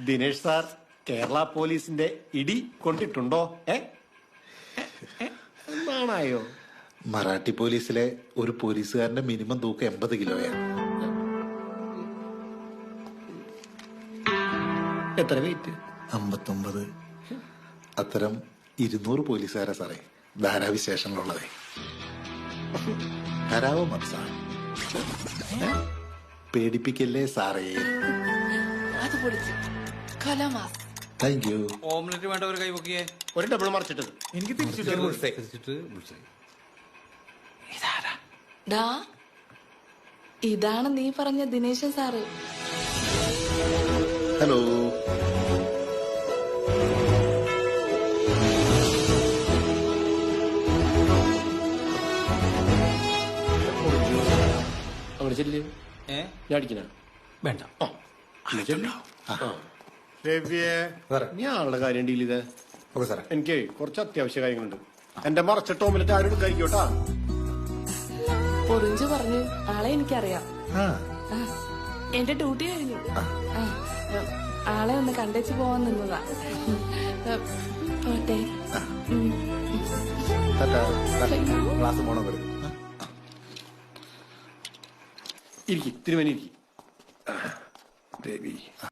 Dinesh sir Kerala പോലീസിന്റെ ഇടി കൊണ്ടിട്ടുണ്ടോ? എന്താണായോ? മറാഠി പോലീസിലെ ഒരു പോലീസുകാരന്റെ മിനിമം തൂക്കം 80 കിലോയാണ്. എത്ര വെയിറ്റ്? 59. അത്തരം 200 പോലീസുകാരെ സാറേ ധാരാവിശേഷങ്ങളുള്ളതേ. ധാരാവോ മനസ്സാ, പേടിപ്പിക്കല്ലേ സാറേ. Thank you. ഓംലെറ്റ് വേണ്ട ഒരു കൈ പൊക്കിയേ. ഒരു ഡബിൾ മറിച്ചിട്ടത് എനിക്ക് തിരിച്ചിട്ട് ഇതാണ് നീ പറഞ്ഞ ദിനേശൻ സാറ്. ഹലോ. അവിടെ ചെല്ലേ, ഞാൻ അടിക്കണ വേണ്ട. ഞാൻ ആളുടെ കാര്യം ഡീൽ ചെയ്തേ. എനിക്ക് കുറച്ച് അത്യാവശ്യ കാര്യങ്ങളുണ്ട്. എന്റെ മറച്ചിട്ട് ഓംലെറ്റ് ആരോടും കഴിക്കോട്ടാ. പൊറിഞ്ചു പറഞ്ഞു ആളെ എനിക്കറിയാം. എന്റെ ഡ്യൂട്ടി കഴിഞ്ഞു. ആളെ ഒന്ന് കണ്ടേച്ച് പോവാൻ നിന്നതാ. ഓട്ടെ. ക്ലാസ് പോണോ? ഇരിക്കും തിരുമേനി, ഇരിക്കും ദേവി.